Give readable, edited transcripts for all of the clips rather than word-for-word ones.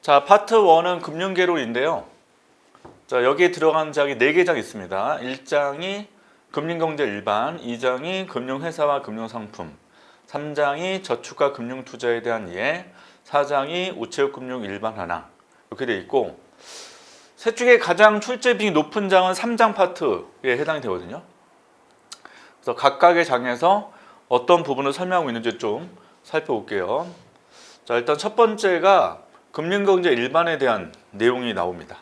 자, 파트 1은 금융계론인데요. 자, 여기에 들어간 장이 4개 장 있습니다. 1장이 금융경제 일반, 2장이 금융회사와 금융상품, 3장이 저축과 금융투자에 대한 이해, 4장이 우체국금융 일반 하나 이렇게 되어 있고, 셋 중에 가장 출제 비중이 높은 장은 3장 파트에 해당이 되거든요. 그래서 각각의 장에서 어떤 부분을 설명하고 있는지 좀 살펴볼게요. 자, 일단 첫 번째가 금융경제 일반에 대한 내용이 나옵니다.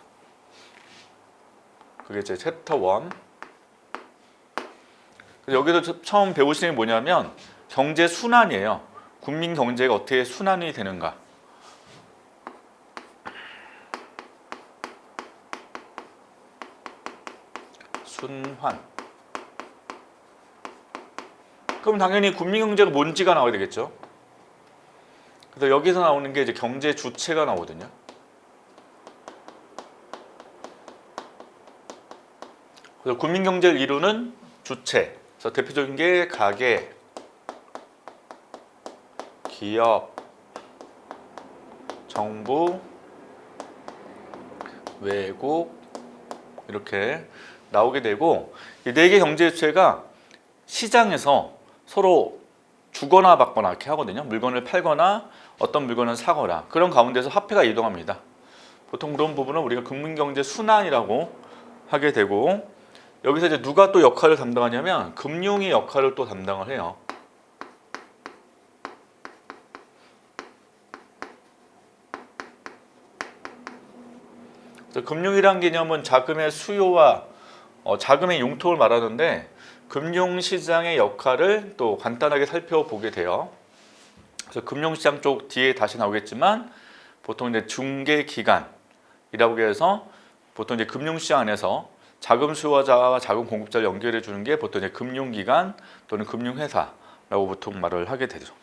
그게 제 챕터 1. 여기서 처음 배우시는 게 뭐냐면 경제 순환이에요. 국민 경제가 어떻게 순환이 되는가. 순환. 그럼 당연히 국민 경제가 뭔지가 나와야 되겠죠. 그래서 여기서 나오는 게 이제 경제 주체가 나오거든요. 그래서 국민 경제를 이루는 주체. 그래서 대표적인 게 가계, 기업, 정부, 외국 이렇게 나오게 되고, 이 4개 경제 주체가 시장에서 서로 주거나 받거나 이렇게 하거든요. 물건을 팔거나 어떤 물건을 사거나 그런 가운데서 화폐가 이동합니다. 보통 그런 부분은 우리가 금융경제 순환이라고 하게 되고, 여기서 이제 누가 또 역할을 담당하냐면 금융이 역할을 또 담당을 해요. 그래서 금융이란 개념은 자금의 수요와 자금의 융통을 말하는데, 금융시장의 역할을 또 간단하게 살펴보게 돼요. 그래서 금융시장 쪽 뒤에 다시 나오겠지만, 보통 이제 중개기관이라고 해서 보통 이제 금융시장 안에서 자금 수요자와 자금 공급자를 연결해 주는 게 보통 이제 금융기관 또는 금융회사라고 보통 말을 하게 되죠.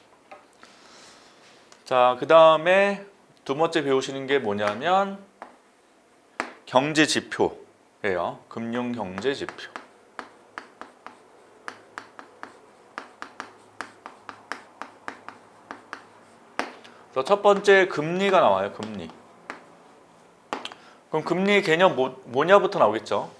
자, 그 다음에 두 번째 배우시는 게 뭐냐면 경제지표예요. 금융경제지표. 그래서 첫 번째 금리가 나와요. 금리. 그럼 금리 개념 뭐냐부터 나오겠죠.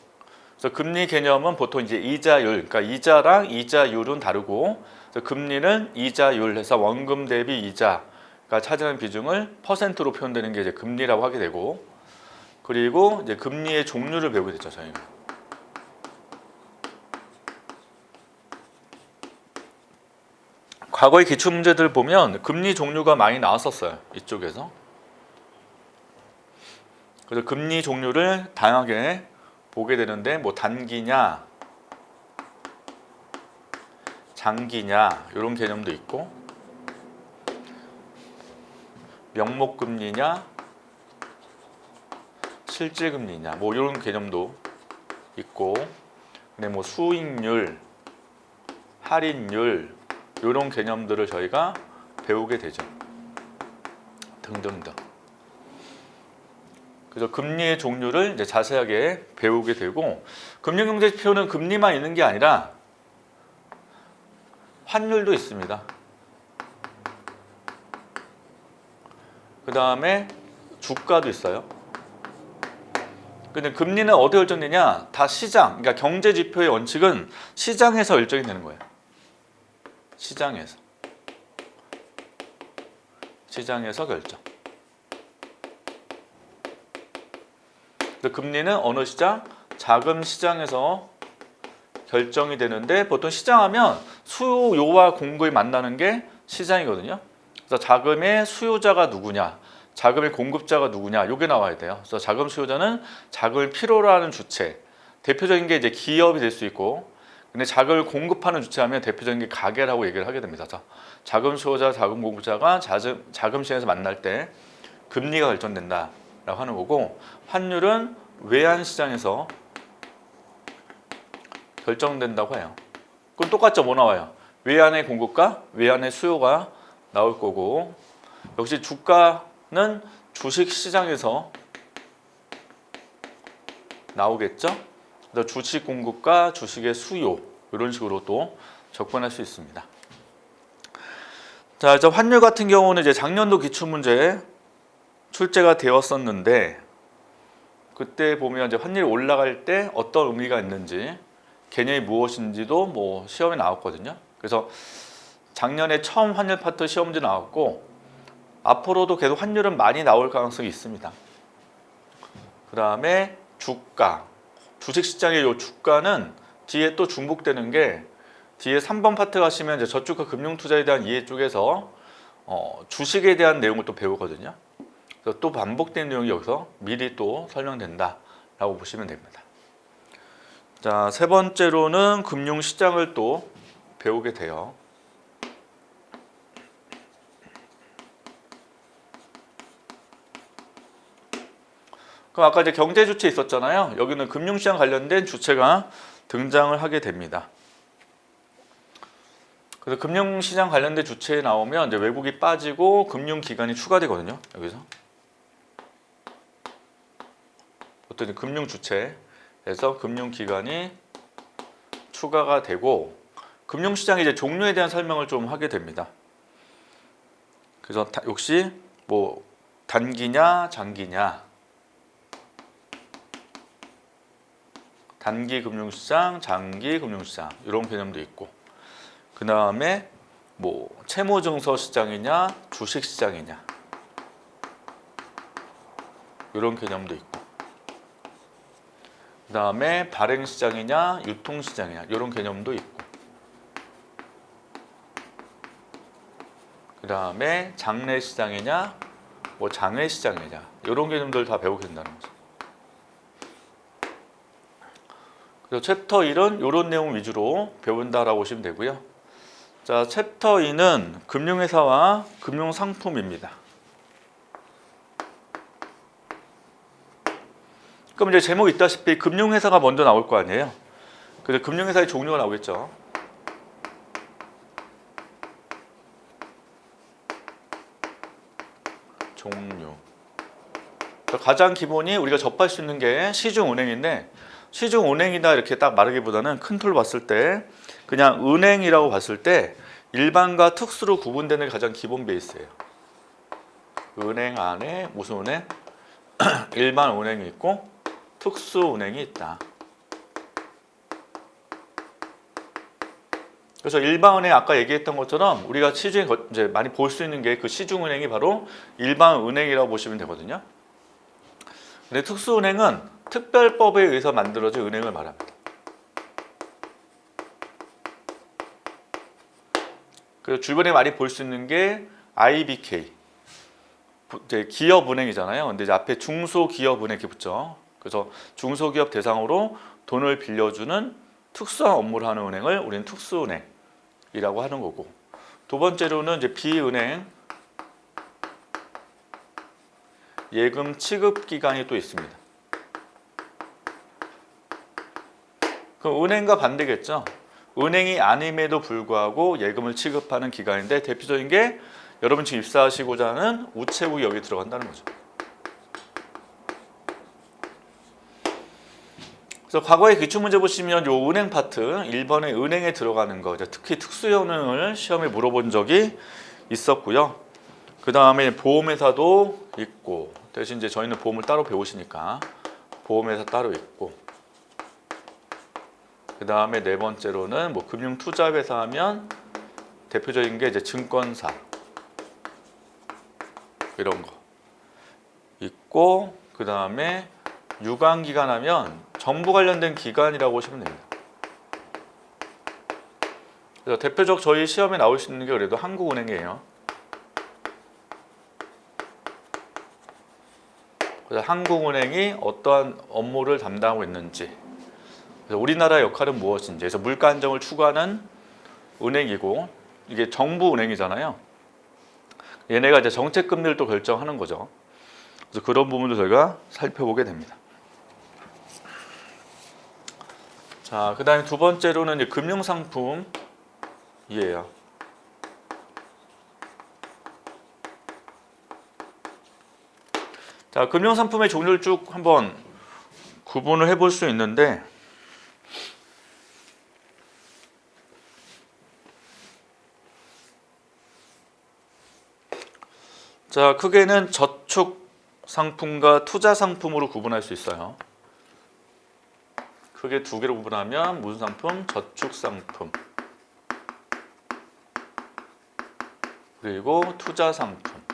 그래서 금리 개념은 보통 이제 이자율, 그러니까 이자랑 이자율은 다르고, 그래서 금리는 이자율 해서 원금 대비 이자가 차지하는 비중을 퍼센트로 표현되는 게 이제 금리라고 하게 되고, 그리고 이제 금리의 종류를 배우게 되죠, 저희가. 과거의 기출 문제들 보면 금리 종류가 많이 나왔었어요, 이쪽에서. 그래서 금리 종류를 다양하게 보게 되는데, 뭐 단기냐, 장기냐 이런 개념도 있고, 명목금리냐, 실질금리냐 뭐 이런 개념도 있고, 근데 뭐 수익률, 할인율 이런 개념들을 저희가 배우게 되죠. 등등등. 그래서 금리의 종류를 이제 자세하게 배우게 되고, 금융경제지표는 금리만 있는 게 아니라 환율도 있습니다. 그 다음에 주가도 있어요. 근데 금리는 어디에 결정되냐? 다 시장, 그러니까 경제지표의 원칙은 시장에서 결정이 되는 거예요. 시장에서 결정. 금리는 어느 시장? 자금 시장에서 결정이 되는데, 보통 시장하면 수요와 공급이 만나는 게 시장이거든요. 그래서 자금의 수요자가 누구냐, 자금의 공급자가 누구냐, 이게 나와야 돼요. 그래서 자금 수요자는 자금을 필요로 하는 주체, 대표적인 게 이제 기업이 될 수 있고, 근데 자금을 공급하는 주체하면 대표적인 게 가계라고 얘기를 하게 됩니다. 자금 수요자, 자금 공급자가 자금 시장에서 만날 때 금리가 결정된다라고 하는 거고, 환율은 외환 시장에서 결정된다고 해요. 그건 똑같죠. 뭐 나와요? 외환의 공급과 외환의 수요가 나올 거고, 역시 주가는 주식 시장에서 나오겠죠. 그래서 주식 공급과 주식의 수요 이런 식으로 또 접근할 수 있습니다. 자, 이제 환율 같은 경우는 이제 작년도 기출 문제 출제가 되었었는데 그때 보면 이제 환율이 올라갈 때 어떤 의미가 있는지 개념이 무엇인지도 뭐 시험에 나왔거든요. 그래서 작년에 처음 환율 파트 시험지 나왔고 앞으로도 계속 환율은 많이 나올 가능성이 있습니다. 그 다음에 주가, 주식시장의 요 주가는 뒤에 또 중복되는 게 뒤에 3번 파트 가시면 이제 저축과 금융투자에 대한 이해 쪽에서 주식에 대한 내용을 또 배우거든요. 그래서 또 반복된 내용이 여기서 미리 또 설명된다라고 보시면 됩니다. 자, 세 번째로는 금융시장을 또 배우게 돼요. 그럼 아까 이제 경제 주체 있었잖아요. 여기는 금융시장 관련된 주체가 등장을 하게 됩니다. 그래서 금융시장 관련된 주체에 나오면 이제 외국이 빠지고 금융기관이 추가되거든요. 여기서 어떤 금융 주체에서 금융기관이 추가가 되고 금융시장의 이제 종류에 대한 설명을 좀 하게 됩니다. 그래서 역시 뭐 단기냐 장기냐, 단기 금융시장, 장기 금융시장 이런 개념도 있고, 그 다음에 뭐 채무증서 시장이냐, 주식 시장이냐 이런 개념도 있고, 그 다음에 발행 시장이냐, 유통 시장이냐 이런 개념도 있고, 그 다음에 장내 시장이냐, 뭐 장외 시장이냐 이런 개념들 다 배우게 된다는 거죠. 그래서 챕터 1은 이런 내용 위주로 배운다라고 보시면 되고요. 자, 챕터 2는 금융회사와 금융상품입니다. 그럼 이제 제목이 있다시피 금융회사가 먼저 나올 거 아니에요. 그래서 금융회사의 종류가 나오겠죠. 종류. 가장 기본이 우리가 접할 수 있는 게 시중은행인데, 시중은행이다 이렇게 딱 말하기보다는 큰 틀로 봤을 때 그냥 은행이라고 봤을 때 일반과 특수로 구분되는 게 가장 기본 베이스예요. 은행 안에 무슨 은행? 일반 은행이 있고 특수 은행이 있다. 그래서 일반 은행 아까 얘기했던 것처럼 우리가 시중에 이제 많이 볼 수 있는 게 그 시중 은행이 바로 일반 은행이라고 보시면 되거든요. 근데 특수 은행은 특별법에 의해서 만들어진 은행을 말합니다. 그리고 주변에 많이 볼 수 있는 게 IBK, 이제 기업은행이잖아요. 근데 이제 앞에 중소기업은행 이렇게 붙죠. 그래서 중소기업 대상으로 돈을 빌려주는 특수한 업무를 하는 은행을 우리는 특수은행이라고 하는 거고, 두 번째로는 이제 비은행, 예금 취급 기관이 또 있습니다. 그 은행과 반대겠죠. 은행이 아님에도 불구하고 예금을 취급하는 기관인데 대표적인 게 여러분 지금 입사하시고자 하는 우체국이 여기 들어간다는 거죠. 그래서 과거의 기출문제 보시면 요 은행 파트 1번에 은행에 들어가는 거, 특히 특수은행을 시험에 물어본 적이 있었고요. 그 다음에 보험회사도 있고, 대신 이제 저희는 보험을 따로 배우시니까 보험회사 따로 있고, 그 다음에 네 번째로는 뭐 금융투자회사 하면 대표적인 게 이제 증권사 이런 거 있고, 그 다음에 유관기관 하면 정부 관련된 기관이라고 보시면 됩니다. 그래서 대표적 저희 시험에 나올 수 있는 게 그래도 한국은행이에요. 그래서 한국은행이 어떠한 업무를 담당하고 있는지, 그래서 우리나라의 역할은 무엇인지, 그래서 물가 안정을 추구하는 은행이고, 이게 정부 은행이잖아요. 얘네가 이제 정책 금리를 또 결정하는 거죠. 그래서 그런 부분도 저희가 살펴보게 됩니다. 자, 그다음에 두 번째로는 이제 금융상품이에요. 자, 금융상품의 종류를 쭉 한번 구분을 해볼 수 있는데, 자, 크게는 저축 상품과 투자 상품으로 구분할 수 있어요. 크게 두 개로 구분하면 무슨 상품? 저축 상품. 그리고 투자 상품.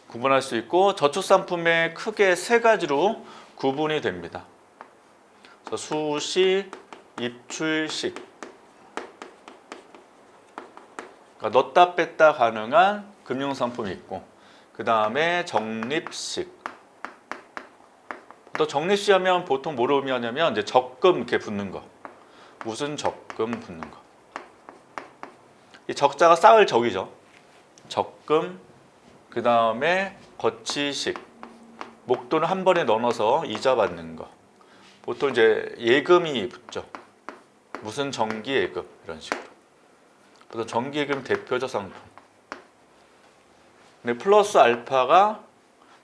구분할 수 있고 저축 상품의 크게 세 가지로 구분이 됩니다. 수시, 입출식. 그러니까 넣다 뺐다 가능한 금융 상품이 있고, 그 다음에 적립식. 또 적립식 하면 보통 뭐로 의미하냐면 이제 적금 이렇게 붙는 거. 무슨 적금 붙는 거. 이 적자가 쌓을 적이죠. 적금. 그 다음에 거치식. 목돈을 한 번에 넣어서 이자 받는 거. 보통 이제 예금이 붙죠. 무슨 정기예금 이런 식으로. 그래서 정기예금 대표적 상품. 근데 플러스 알파가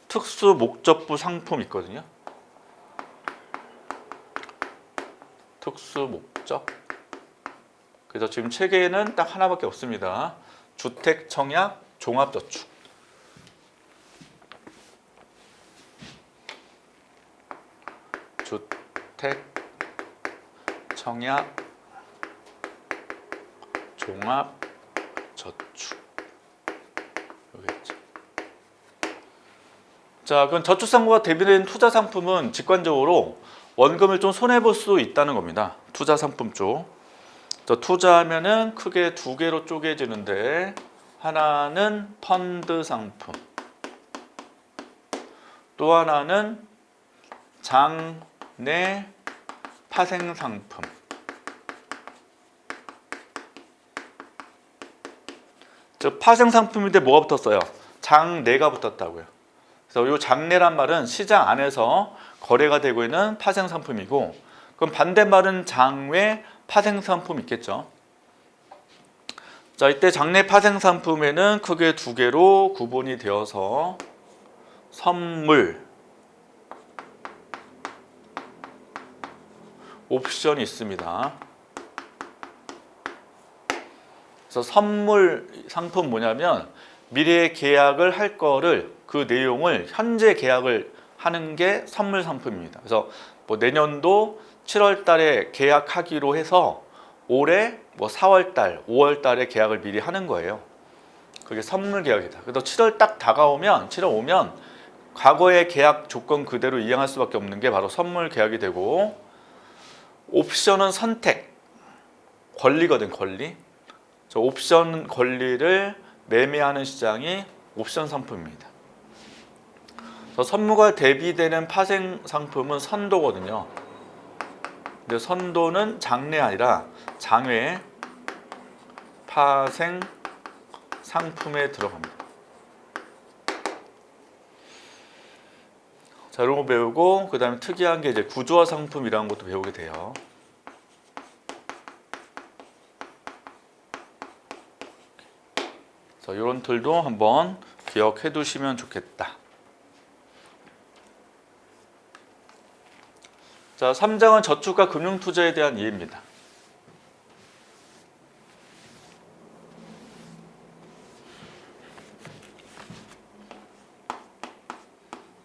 특수 목적부 상품 있거든요. 특수 목적. 그래서 지금 책에는 딱 하나밖에 없습니다. 주택 청약 종합저축. 주택 청약 종합저축. 여기겠죠. 자, 그럼 저축상품과 대비된 투자 상품은 직관적으로 원금을 좀 손해볼 수 있다는 겁니다. 투자 상품 쪽. 투자하면은 크게 두 개로 쪼개지는데, 하나는 펀드 상품, 또 하나는 장내 파생 상품. 파생 상품인데 뭐가 붙었어요? 장내가 붙었다고요. 그래서 이 장내란 말은 시장 안에서 거래가 되고 있는 파생 상품이고, 그럼 반대말은 장외 파생 상품 있겠죠. 자, 이때 장내 파생 상품에는 크게 두 개로 구분이 되어서 선물, 옵션이 있습니다. 그래서 선물 상품 뭐냐면 미래에 계약을 할 거를 그 내용을 현재 계약을 하는 게 선물 상품입니다. 그래서 뭐 내년도 7월 달에 계약하기로 해서 올해 뭐 4월 달, 5월 달에 계약을 미리 하는 거예요. 그게 선물 계약이다. 그래서 7월 딱 다가오면 7월 오면 과거의 계약 조건 그대로 이행할 수밖에 없는 게 바로 선물 계약이 되고, 옵션은 선택, 권리거든, 권리. 저 옵션 권리를 매매하는 시장이 옵션 상품입니다. 선물과 대비되는 파생 상품은 선도거든요. 근데 선도는 장내 아니라 장외 파생 상품에 들어갑니다. 자, 이런 거 배우고, 그 다음에 특이한 게 이제 구조화 상품이라는 것도 배우게 돼요. 자, 이런 틀도 한번 기억해 두시면 좋겠다. 자, 3장은 저축과 금융투자에 대한 이해입니다.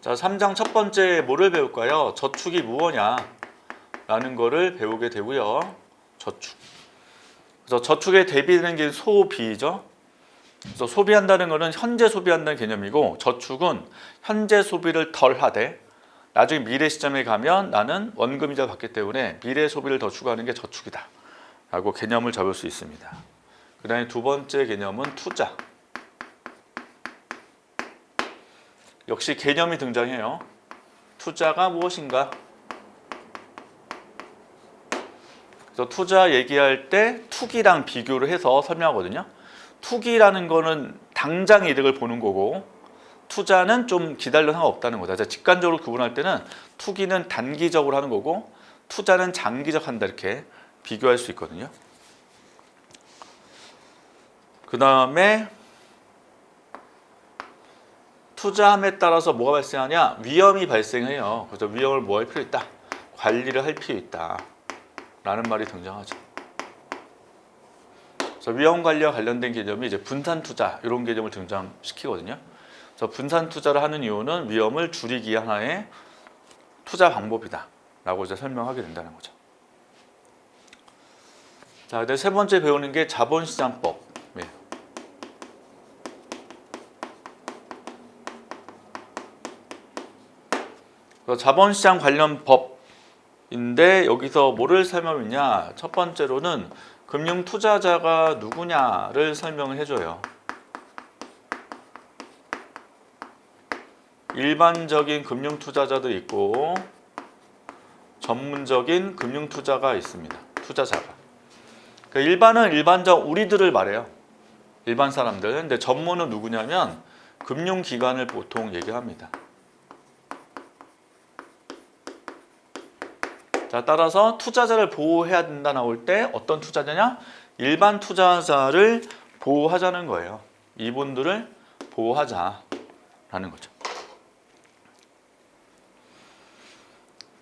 자, 3장 첫 번째 뭐를 배울까요? 저축이 무엇냐 라는 거를 배우게 되고요. 저축. 그래서 저축에 대비되는 게 소비죠. 그래서 소비한다는 것은 현재 소비한다는 개념이고, 저축은 현재 소비를 덜 하되 나중에 미래 시점에 가면 나는 원금이자 받기 때문에 미래 소비를 더 추구하는 게 저축이다 라고 개념을 잡을 수 있습니다. 그 다음에 두 번째 개념은 투자. 역시 개념이 등장해요. 투자가 무엇인가? 그래서 투자 얘기할 때 투기랑 비교를 해서 설명하거든요. 투기라는 거는 당장 이득을 보는 거고, 투자는 좀 기다려 상관없다는 거다. 직관적으로 구분할 때는 투기는 단기적으로 하는 거고, 투자는 장기적 한다, 이렇게 비교할 수 있거든요. 그 다음에 투자함에 따라서 뭐가 발생하냐? 위험이 발생해요. 그래서 위험을 뭐 할 필요 있다? 관리를 할 필요 있다 라는 말이 등장하죠. 그래서 위험 관리와 관련된 개념이 이제 분산 투자 이런 개념을 등장시키거든요. 그래서 분산 투자를 하는 이유는 위험을 줄이기 위한 하나의 투자 방법이다라고 이제 설명하게 된다는 거죠. 자, 근데 세 번째 배우는 게 자본시장법. 네. 그래서 자본시장 관련 법인데 여기서 뭐를 설명했냐? 첫 번째로는 금융 투자자가 누구냐를 설명을 해줘요. 일반적인 금융 투자자도 있고 전문적인 금융 투자가 있습니다. 투자자가. 그러니까 일반은 일반적 우리들을 말해요. 일반 사람들. 근데 전문은 누구냐면 금융기관을 보통 얘기합니다. 자, 따라서 투자자를 보호해야 된다 나올 때 어떤 투자자냐? 일반 투자자를 보호하자는 거예요. 이분들을 보호하자라는 거죠.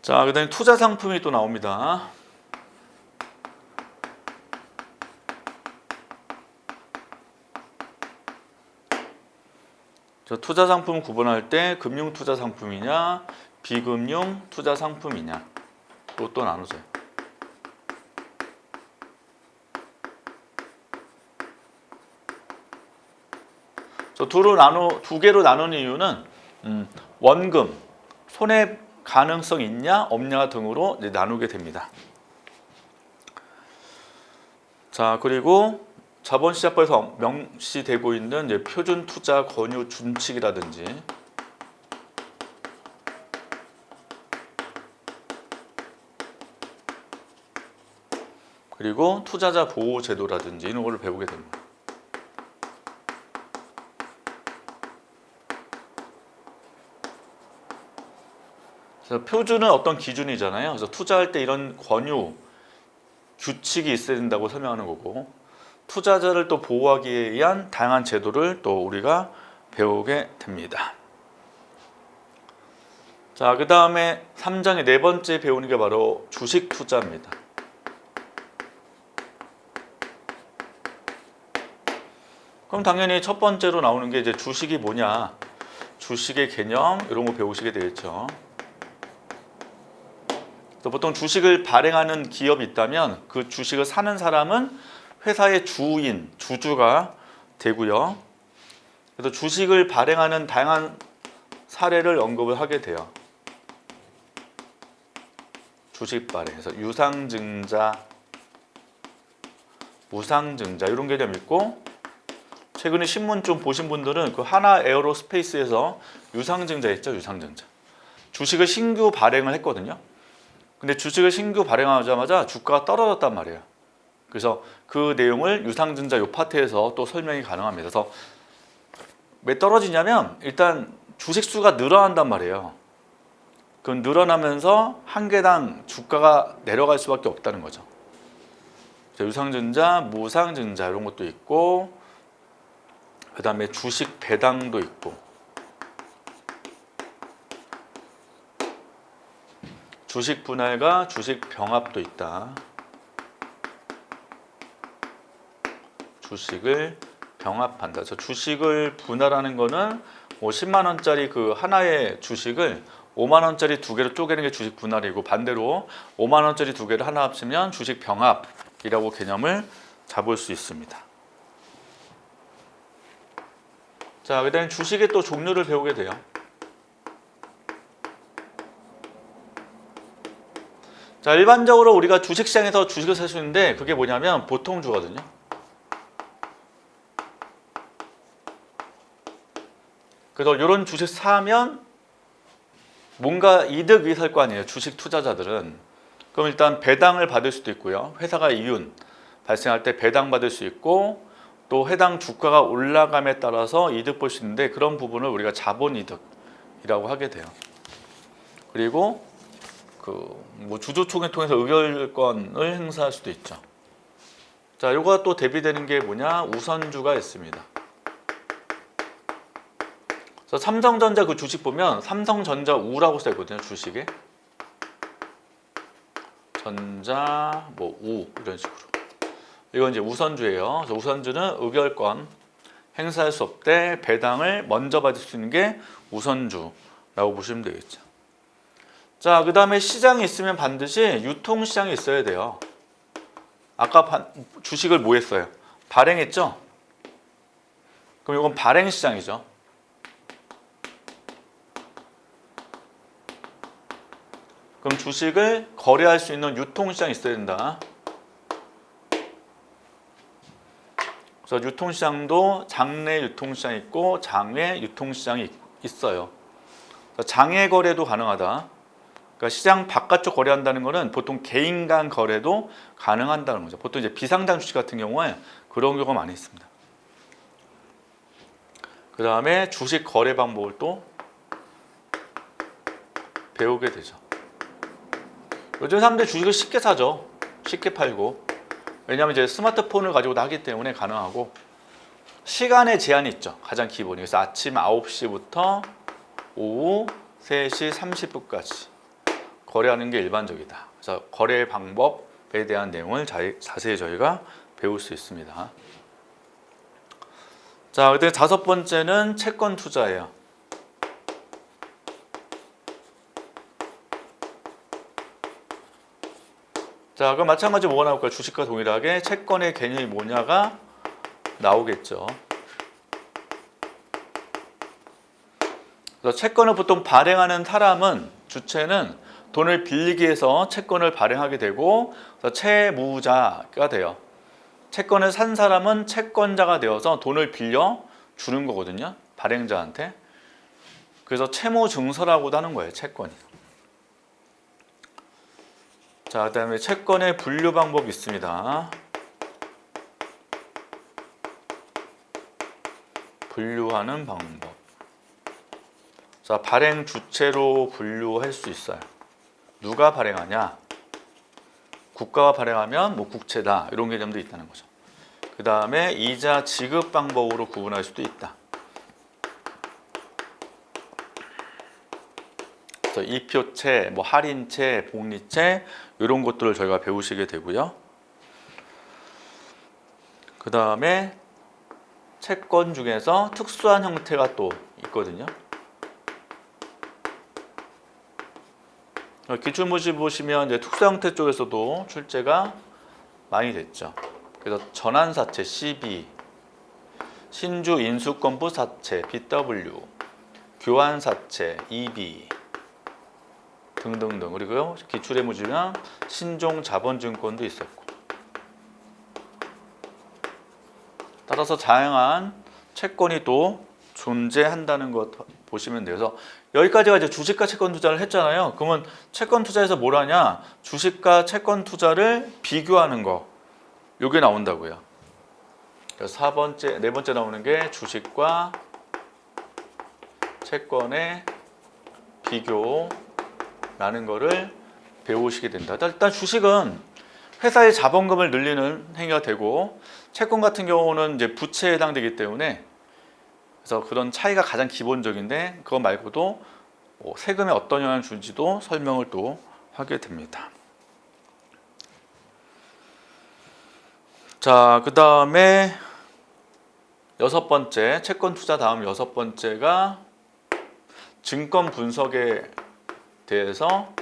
자, 그다음에 투자 상품이 또 나옵니다. 투자 상품 구분할 때 금융 투자 상품이냐, 비금융 투자 상품이냐, 또 나눠져요. 두 개로 나누는 이유는 원금, 손해 가능성 있냐, 없냐 등으로 이제 나누게 됩니다. 자, 그리고 자본시장법에서 명시되고 있는 이제 표준 투자 권유 준칙이라든지 그리고 투자자 보호 제도라든지 이런 걸 배우게 됩니다. 그래서 표준은 어떤 기준이잖아요. 그래서 투자할 때 이런 권유 규칙이 있어야 된다고 설명하는 거고, 투자자를 또 보호하기 위한 다양한 제도를 또 우리가 배우게 됩니다. 자, 그 다음에 3장의 네 번째 배우는 게 바로 주식 투자입니다. 그럼 당연히 첫 번째로 나오는 게 이제 주식이 뭐냐, 주식의 개념 이런 거 배우시게 되겠죠. 보통 주식을 발행하는 기업이 있다면 그 주식을 사는 사람은 회사의 주인, 주주가 되고요. 그래서 주식을 발행하는 다양한 사례를 언급을 하게 돼요. 주식 발행에서 유상증자, 무상증자 이런 개념 있고, 최근에 신문 좀 보신 분들은 그 하나 에어로스페이스에서 유상증자 있죠, 유상증자. 주식을 신규 발행을 했거든요. 근데 주식을 신규 발행하자마자 주가가 떨어졌단 말이에요. 그래서 그 내용을 유상증자 요 파트에서 또 설명이 가능합니다. 그래서 왜 떨어지냐면 일단 주식 수가 늘어난단 말이에요. 그 늘어나면서 한 개당 주가가 내려갈 수밖에 없다는 거죠. 유상증자, 무상증자 이런 것도 있고, 그 다음에 주식 배당도 있고, 주식 분할과 주식 병합도 있다. 주식을 병합한다. 그래서 주식을 분할하는 거는 뭐 10만 원짜리 그 하나의 주식을 5만 원짜리 두 개로 쪼개는 게 주식 분할이고, 반대로 5만 원짜리 두 개를 하나 합치면 주식 병합이라고 개념을 잡을 수 있습니다. 자, 그다음에 주식의 또 종류를 배우게 돼요. 자, 일반적으로 우리가 주식시장에서 주식을 살 수 있는데 그게 뭐냐면 보통주거든요. 그래서 이런 주식 사면 뭔가 이득 위해 살 거 아니에요, 주식 투자자들은. 그럼 일단 배당을 받을 수도 있고요. 회사가 이윤 발생할 때 배당 받을 수 있고, 또 해당 주가가 올라감에 따라서 이득 볼 수 있는데 그런 부분을 우리가 자본이득이라고 하게 돼요. 그리고 뭐 주주총회 통해서 의결권을 행사할 수도 있죠. 자, 요거 또 대비되는 게 뭐냐? 우선주가 있습니다. 그래서 삼성전자 그 주식 보면 삼성전자 우라고 써 있거든요, 주식에. 전자 뭐 우 이런 식으로. 이건 이제 우선주예요. 그래서 우선주는 의결권 행사할 수 없대 배당을 먼저 받을 수 있는 게 우선주라고 보시면 되겠죠. 자, 그 다음에 시장이 있으면 반드시 유통시장이 있어야 돼요. 아까 주식을 뭐 했어요? 발행했죠? 그럼 이건 발행시장이죠. 그럼 주식을 거래할 수 있는 유통시장이 있어야 된다. 그래서 유통시장도 장내 유통시장이 있고 장외 유통시장이 있어요. 장외 거래도 가능하다. 그러니까 시장 바깥쪽 거래한다는 것은 보통 개인 간 거래도 가능한다는 거죠. 보통 이제 비상장 주식 같은 경우에 그런 경우가 많이 있습니다. 그 다음에 주식 거래 방법을 또 배우게 되죠. 요즘 사람들이 주식을 쉽게 사죠. 쉽게 팔고. 왜냐하면 이제 스마트폰을 가지고도 하기 때문에 가능하고 시간에 제한이 있죠. 가장 기본이. 그래서 아침 9시부터 오후 3시 30분까지 거래하는 게 일반적이다. 그래서 거래 방법에 대한 내용을 자세히 저희가 배울 수 있습니다. 자, 그다음에 5번째는 채권 투자예요. 자, 그럼 마찬가지로 뭐가 나올까요? 주식과 동일하게 채권의 개념이 뭐냐가 나오겠죠. 그래서 채권을 보통 발행하는 사람은 주체는 돈을 빌리기 위해서 채권을 발행하게 되고 그래서 채무자가 돼요. 채권을 산 사람은 채권자가 되어서 돈을 빌려 주는 거거든요. 발행자한테. 그래서 채무증서라고도 하는 거예요. 채권이. 자, 그다음에 채권의 분류 방법이 있습니다. 분류하는 방법. 자, 발행 주체로 분류할 수 있어요. 누가 발행하냐? 국가가 발행하면 뭐 국채다 이런 개념도 있다는 거죠. 그 다음에 이자 지급 방법으로 구분할 수도 있다. 그래서 이표채, 뭐 할인채, 복리채 이런 것들을 저희가 배우시게 되고요. 그 다음에 채권 중에서 특수한 형태가 또 있거든요. 기출문제 보시면 이제 특수 형태 쪽에서도 출제가 많이 됐죠. 그래서 전환사채 CB, 신주 인수권부 사채 BW, 교환사채 EB 등등등. 그리고 기출의 무지면 신종 자본증권도 있었고. 따라서 다양한 채권이 또 존재한다는 것 보시면 돼요. 그래서 여기까지가 이제 주식과 채권 투자를 했잖아요. 그러면 채권 투자에서 뭘 하냐? 주식과 채권 투자를 비교하는 거. 요게 나온다고요. 그래서 네 번째 나오는 게 주식과 채권의 비교라는 거를 배우시게 된다. 일단 주식은 회사의 자본금을 늘리는 행위가 되고 채권 같은 경우는 이제 부채에 해당되기 때문에 그래서 그런 차이가 가장 기본적인데 그거 말고도 세금에 어떤 영향을 주는지도 설명을 또 하게 됩니다. 자, 그 다음에 6번째 채권 투자 다음 6번째가 증권 분석에 대해서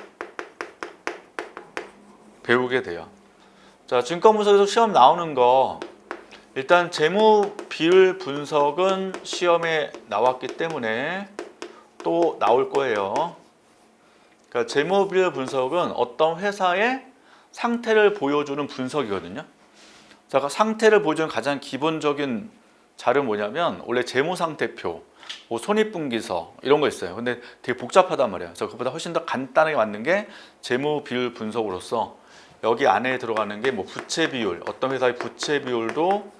배우게 돼요. 자, 증권 분석에서 시험 나오는 거 일단 재무 비율 분석은 시험에 나왔기 때문에 또 나올 거예요. 그러니까 재무 비율 분석은 어떤 회사의 상태를 보여주는 분석이거든요. 자, 상태를 보여주는 가장 기본적인 자료는 뭐냐면 원래 재무상태표, 뭐 손익분기서 이런 거 있어요. 근데 되게 복잡하단 말이에요. 그래서 그보다 훨씬 더 간단하게 만든 게 재무 비율 분석으로서 여기 안에 들어가는 게 뭐 부채 비율, 어떤 회사의 부채 비율도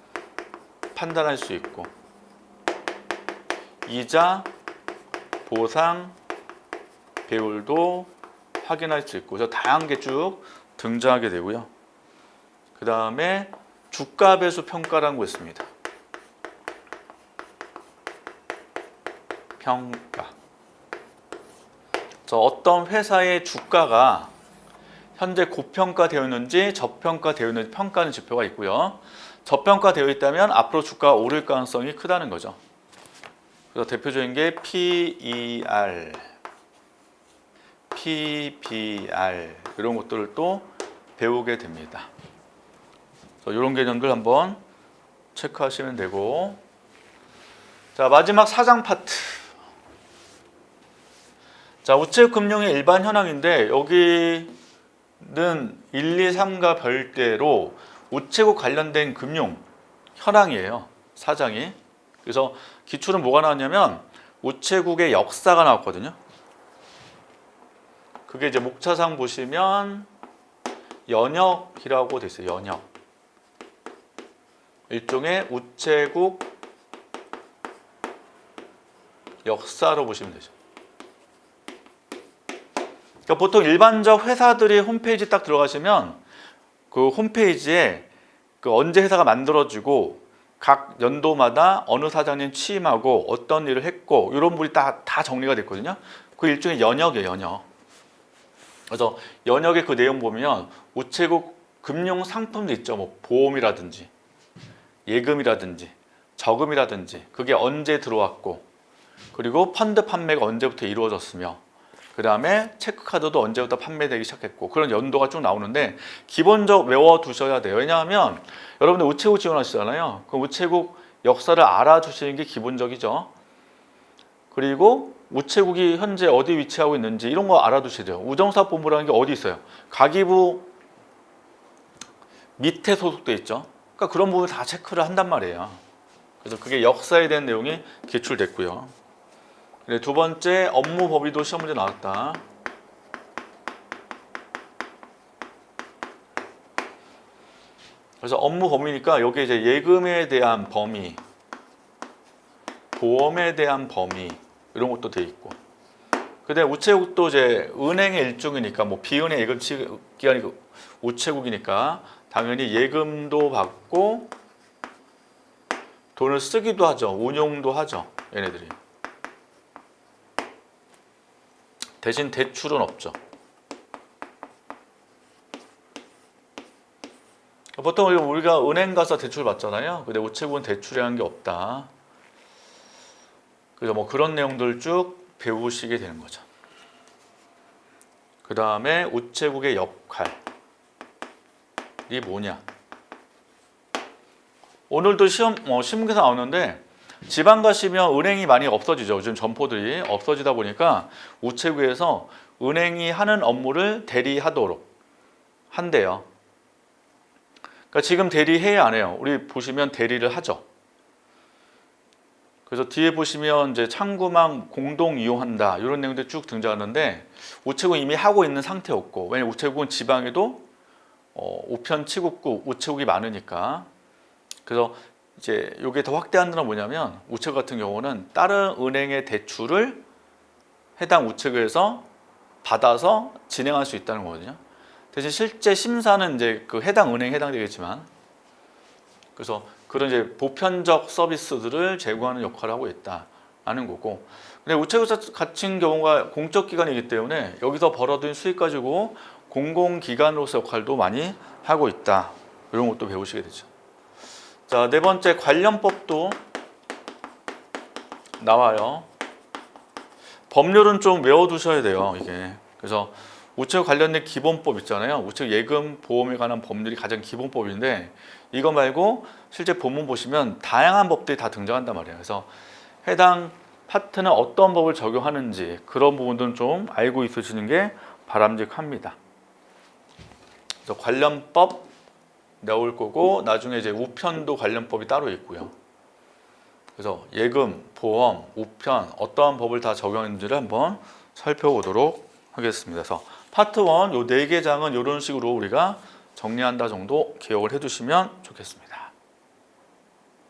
판단할 수 있고 이자, 보상, 비율도 확인할 수 있고 그래서 다양한 게 쭉 등장하게 되고요. 그 다음에 주가 배수 평가라는 거 있습니다. 평가. 어떤 회사의 주가가 현재 고평가되어 있는지 저평가되어 있는지 평가하는 지표가 있고요. 저평가되어 있다면 앞으로 주가가 오를 가능성이 크다는 거죠. 그래서 대표적인 게 PER, PBR 이런 것들을 또 배우게 됩니다. 그래서 이런 개념들 한번 체크하시면 되고, 자 마지막 사장 파트. 자 우체국 금융의 일반 현황인데 여기는 1, 2, 3과 별개로 우체국 관련된 금융 현황이에요. 사장이. 그래서 기출은 뭐가 나왔냐면 우체국의 역사가 나왔거든요. 그게 이제 목차상 보시면 연역이라고 돼 있어요. 연역. 일종의 우체국 역사로 보시면 되죠. 그러니까 보통 일반적 회사들이 홈페이지 딱 들어가시면 그 홈페이지에 그 언제 회사가 만들어지고 각 연도마다 어느 사장님 취임하고 어떤 일을 했고 이런 부분이 다 정리가 됐거든요. 그 일종의 연역이에요. 연역. 그래서 연역의 그 내용 보면 우체국 금융 상품도 있죠. 뭐 보험이라든지 예금이라든지 저금이라든지 그게 언제 들어왔고 그리고 펀드 판매가 언제부터 이루어졌으며 그 다음에 체크카드도 언제부터 판매되기 시작했고 그런 연도가 쭉 나오는데 기본적으로 외워두셔야 돼요. 왜냐하면 여러분들 우체국 지원하시잖아요. 그럼 우체국 역사를 알아두시는 게 기본적이죠. 그리고 우체국이 현재 어디 위치하고 있는지 이런 거 알아두셔야 돼요. 우정사업본부라는 게 어디 있어요? 가기부 밑에 소속돼 있죠. 그러니까 그런 부분을 다 체크를 한단 말이에요. 그래서 그게 역사에 대한 내용이 기출됐고요. 두 번째 업무 범위도 시험 문제 나왔다. 그래서 업무 범위니까 여기 이제 예금에 대한 범위, 보험에 대한 범위 이런 것도 돼 있고. 근데 우체국도 이제 은행의 일종이니까 뭐 비은행 예금 기관이 우체국이니까 당연히 예금도 받고 돈을 쓰기도 하죠. 운용도 하죠. 얘네들이. 대신 대출은 없죠. 보통 우리가 은행 가서 대출 받잖아요. 근데 우체국은 대출이라는 게 없다. 그래서 뭐 그런 내용들 쭉 배우시게 되는 거죠. 그 다음에 우체국의 역할이 뭐냐. 오늘도 신문기사 나오는데 지방 가시면 은행이 많이 없어지죠. 요즘 점포들이 없어지다 보니까 우체국에서 은행이 하는 업무를 대리하도록 한대요. 그러니까 지금 대리해야 안 해요. 우리 보시면 대리를 하죠. 그래서 뒤에 보시면 이제 창구망 공동 이용한다 이런 내용들이 쭉 등장하는데 우체국은 이미 하고 있는 상태였고 왜냐면 우체국은 지방에도 우편치국구 우체국이 많으니까 그래서 이제 이게 더 확대한다는 건 뭐냐면 우체국 같은 경우는 다른 은행의 대출을 해당 우체국에서 받아서 진행할 수 있다는 거거든요. 대신 실제 심사는 이제 그 해당 은행에 해당되겠지만 그래서 그런 이제 보편적 서비스들을 제공하는 역할을 하고 있다라는 거고. 근데 우체국 같은 경우가 공적 기관이기 때문에 여기서 벌어들인 수익 가지고 공공기관으로서 역할도 많이 하고 있다. 이런 것도 배우시게 되죠. 자, 네 번째 관련법도 나와요. 법률은 좀 외워두셔야 돼요. 이게. 그래서 우체국 관련된 기본법 있잖아요. 우체국 예금 보험에 관한 법률이 가장 기본법인데 이거 말고 실제 본문 보시면 다양한 법들이 다 등장한단 말이에요. 그래서 해당 파트는 어떤 법을 적용하는지 그런 부분들은 좀 알고 있으시는 게 바람직합니다. 그래서 관련법 나올 거고 나중에 이제 우편도 관련법이 따로 있고요. 그래서 예금, 보험, 우편 어떠한 법을 다 적용했는지를 한번 살펴보도록 하겠습니다. 그래서 파트 1 요 4개 장은 이런 식으로 우리가 정리한다 정도 기억을 해두시면 좋겠습니다.